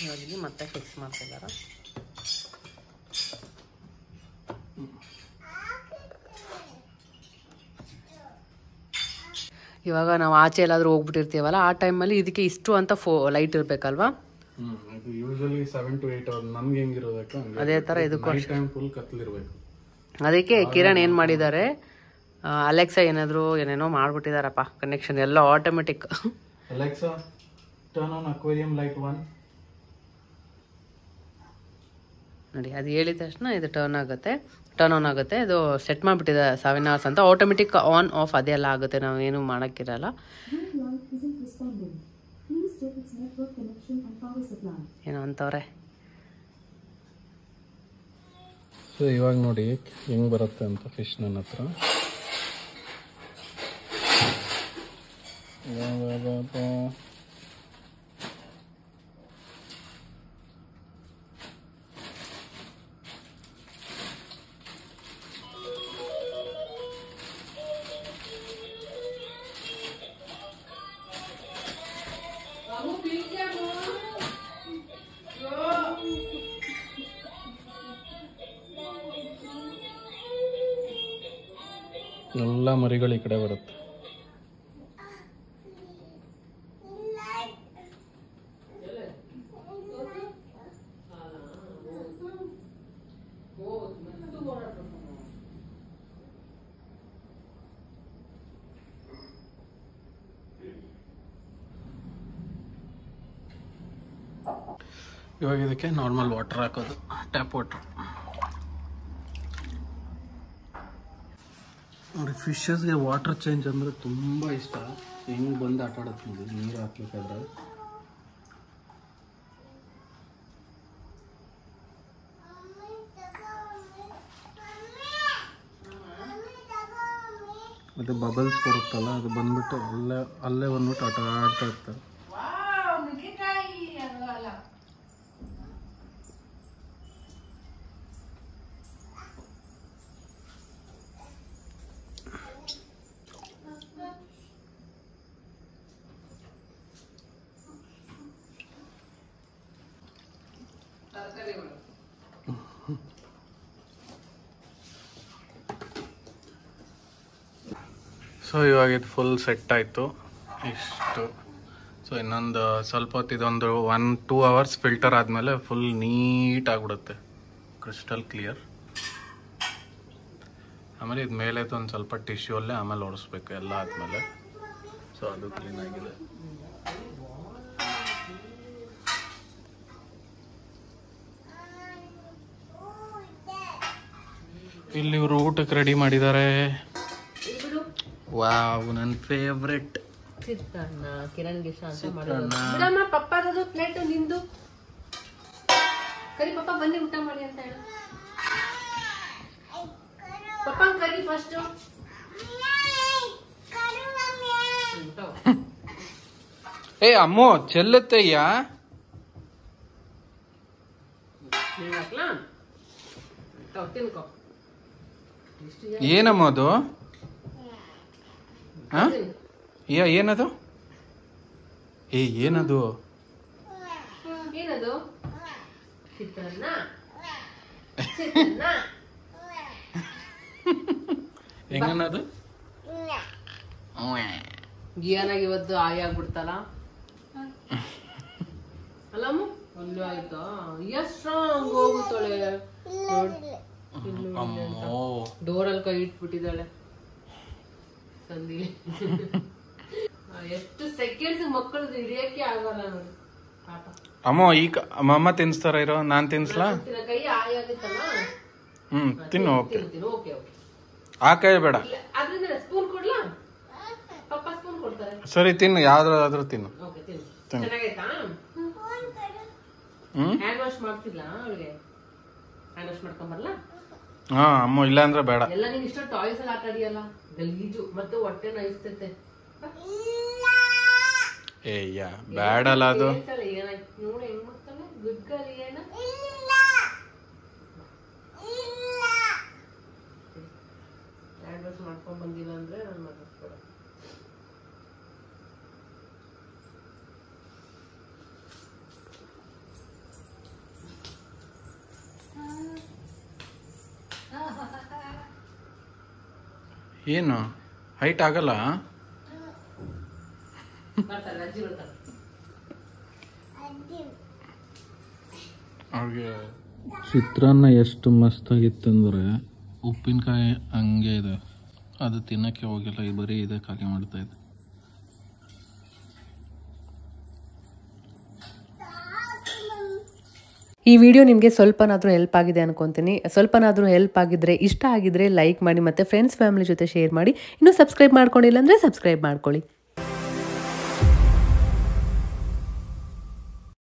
ಇವಾಗ ಮತ್ತೆ ಫಿಕ್ಸ್ ಮಾಡ್ತಿದ್ದಾರೆ. ಇವಾಗ ನಾವು ಆಚೆ ಎಲ್ಲಾದರೂ ಹೋಗ್ಬಿಟ್ಟಿರ್ತೀವಲ್ಲ, ಆ ಟೈಮಲ್ಲಿ ಇದಕ್ಕೆ ಇಷ್ಟು ಅಂತ ಲೈಟ್ ಇರಬೇಕಲ್ವಾ? ಅದೇ ಥರ ಇದಕ್ಕೂ ಅದಕ್ಕೆ ಕಿರಣ್ ಏನು ಮಾಡಿದ್ದಾರೆ, ಅಲೆಕ್ಸಾ ಏನೇನೋ ಮಾಡ್ಬಿಟ್ಟಿದಾರಪ್ಪ ಕನೆಕ್ಷನ್ ಎಲ್ಲ automatic. Alexa turn on aquarium light 1 ನೋಡಿ. ಅದು ಹೇಳಿದ ತಕ್ಷಣ ಇದು ಟರ್ನ್ ಆನ್ ಆಗುತ್ತೆ. ಇದು ಸೆಟ್ ಮಾಡಿಬಿಟ್ಟಿದೆ 7 hours ಅಂತ. ಆಟೋಮೆಟಿಕ್ ಆನ್ ಆಫ್ ಅದೆಲ್ಲ ಆಗುತ್ತೆ, ನಾವು ಏನು ಮಾಡೋಕ್ಕಿರಲ್ಲ. ಏನೋ ಅಂತವ್ರೆ. ಸೊ ಇವಾಗ ನೋಡಿ ಹೆಂಗ್ ಬರುತ್ತೆ ಅಂತ ಫಿಶ್ ನನ್ನ ಹತ್ರ. ಎಲ್ಲ ಮರಿಗಳು ಈ ಕಡೆ ಬರುತ್ತೆ. ಇವಾಗ ಇದಕ್ಕೆ ನಾರ್ಮಲ್ ವಾಟರ್ ಹಾಕೋದು, ಟ್ಯಾಪ್ ವಾಟರ್. ನೋಡಿ, ಫಿಶಸ್ಗೆ ವಾಟರ್ ಚೇಂಜ್ ಅಂದರೆ ತುಂಬ ಇಷ್ಟ. ಹೆಂಗೆ ಬಂದು ಆಟ ಆಡತ್ತೆ ನೋಡಿ ನೀರು ಹಾಕ್ಬೇಕಾದ್ರೆ. ಮತ್ತು ಬಬಲ್ಸ್ ಬರುತ್ತಲ್ಲ, ಅದು ಬಂದ್ಬಿಟ್ಟು ಅಲ್ಲೇ ಬಂದ್ಬಿಟ್ಟು ಆಟ ಆಡ್ತಾ ಇರ್ತಾರೆ. ಸೊ ಇವಾಗ ಇದು ಫುಲ್ ಸೆಟ್ ಆಯಿತು ಇಷ್ಟು. ಸೊ ಇನ್ನೊಂದು ಸ್ವಲ್ಪ ಹೊತ್ತು ಇದೊಂದು 1-2 hours ಫಿಲ್ಟರ್ ಆದಮೇಲೆ ಫುಲ್ ನೀಟ್ ಆಗಿಬಿಡುತ್ತೆ, ಕ್ರಿಸ್ಟಲ್ ಕ್ಲಿಯರ್. ಆಮೇಲೆ ಇದು ಮೇಲೆ ಒಂದು ಸ್ವಲ್ಪ ಟಿಶ್ಯೂ ಅಲ್ಲೇ ಆಮೇಲೆ ಒರೆಸ್ಬೇಕು ಎಲ್ಲ ಆದಮೇಲೆ. ಸೊ ಅದು ಕ್ಲೀನ್ ಆಗಿದೆ. ಇಲ್ಲಿ ಇವರು ಊಟಕ್ಕೆ ರೆಡಿ ಮಾಡಿದ್ದಾರೆ. ವಾವ್, ನನ್ನ ಫೇವ್ರೆಟ್ ಚಿತ್ರಾನ್ನ. ಕಿರಣ್ಗೆ ಇಷ್ಟ ಅಂತ ಮಾಡೋದು. ಪಪ್ಪದದು ಪ್ಲೇಟ್ ನಿಂದು. ಕರಿ ಪಪ್ಪ ಬನ್ನಿ ಊಟ ಮಾಡಿ ಅಂತ ಹೇಳು. ಪಪ್ಪ ಕರಿ ಫಸ್ಟ್. ಏ ಅಮ್ಮೋ ಚೆಲ್ಲುತ್ತಯ್ಯ. ತಿನ್ಕೋ. ಏನಮ್ಮ ಅದು? ಏನದು? ಏನದು? ಏನದು? ಚಿತ್ರಾನ್ನ. ಹೆಂಗನ್ನದು? ಏನಾಗಿ ಇವತ್ತು ಆಯಿ ಆಗ್ಬಿಡ್ತಲ್ಲ ಅಲ್ಲಮ್ಮ. ಅಲ್ಲೂ ಆಯ್ತಾ? ಎಷ್ಟು ಸ್ಟ್ರಾಂಗ್ ಹೋಗುತ್ತಾಳೆ. ಡೋರಲ್ಲಿ ಕೈ ಇಟ್ಬಿಟ್ಟಿದ್ದಾಳೆ ಸಂದಿ. ಎಷ್ಟು ಸೆಕೆಂಡ್ಸ್ ಮಕ್ಕಳು ಹಿಡಿಯಕ್ಕೆ ಆಗಲ್ಲ ನೋಡಿ ಪಾಪ. ಅಮ್ಮ ಈಗ ಅಮ್ಮ ತಿನ್ಸ್ತಾರ ಇರೋ, ನಾನ್ ತಿನ್ಸ್ಲಾ? ಕೈ ಆಯಿ ಆಗುತ್ತಲ್ಲ. ತಿನ್ನು. Okay okay. ಆ ಕೈ ಬೇಡ, ಅದ್ರಿಂದ ಸ್ಪೂನ್ ಕೊಡ್ಲಾ? ಪಪ್ಪ ಸ್ಪೂನ್ ಕೊಡ್ತಾರೆ. ಸರಿ ತಿನ್ನು, ಯಾವ್ದಾದ್ರು ತಿನ್ನು. ಚೆನ್ನಾಗೈತಾ? ಹ್ಯಾಂಡ್ ವಾಶ್ ಮಾಡ್ತಿಲ್ಲ ಅವಳಿಗೆ? ಹ್ಯಾಂಡ್ ವಾಶ್ ಮಾಡ್ಕೊಂಬರ್ಲಾ? ಹಾ ಅಮ್ಮ, ಇಲ್ಲ ಅಂದ್ರೆ ಬೇಡ. ಎಲ್ಲ ನೀನ್ ಇಷ್ಟ ಟಾಯ್ಸ್ ಅಲ್ಲಿ ಆಟ ಆಡಿಯಲ್ಲ, ಗಲೀಜು ಮತ್ತೆ ಹೊಟ್ಟೆ ನೋಯಿಸ್ತೈತೆ. ಏಯ್ಯ ಬೇಡಲ್ಲ ಅದು. ಏನಾಯ್ತು ನೋಡು ಹೆಂಗ್ ಮಾಡ್ತಾನೆ. ಗುಡ್ ಗರ್ಲ್ ಏನ ಮಾಡ್ಕೊಂಡ್ ಬಂದಿಲ್ಲ ಅಂದ್ರೆ ನಾನು ಮಾಡಿಸ್ಕೊಡ. ಏನು ಹೈಟ್ ಆಗಲ್ಲ? ಅವ್ರಿಗೆ ಚಿತ್ರಾನ್ನ ಎಷ್ಟು ಮಸ್ತಾಗಿತ್ತಂದ್ರೆ ಉಪ್ಪಿನಕಾಯಿ ಹಂಗೆ ಇದೆ, ಅದು ತಿನ್ನಕ್ಕೆ ಹೋಗಿಲ್ಲ, ಬರೀ ಇದೆ ಖಾಲಿ ಮಾಡ್ತಾ ಇದೆ. ಈ ವಿಡಿಯೋ ನಿಮಗೆ ಸ್ವಲ್ಪನಾದರೂ ಹೆಲ್ಪ್ ಆಗಿದೆ ಅನ್ಕೊಂತೀನಿ. ಸ್ವಲ್ಪನಾದರೂ ಹೆಲ್ಪ್ ಆಗಿದ್ರೆ, ಇಷ್ಟ ಆಗಿದ್ರೆ ಲೈಕ್ ಮಾಡಿ, ಮತ್ತು ಫ್ರೆಂಡ್ಸ್ ಫ್ಯಾಮಿಲಿ ಜೊತೆ ಶೇರ್ ಮಾಡಿ. ಇನ್ನೂ ಸಬ್ಸ್ಕ್ರೈಬ್ ಮಾಡ್ಕೊಂಡಿಲ್ಲ ಅಂದರೆ ಸಬ್ಸ್ಕ್ರೈಬ್ ಮಾಡ್ಕೊಳ್ಳಿ.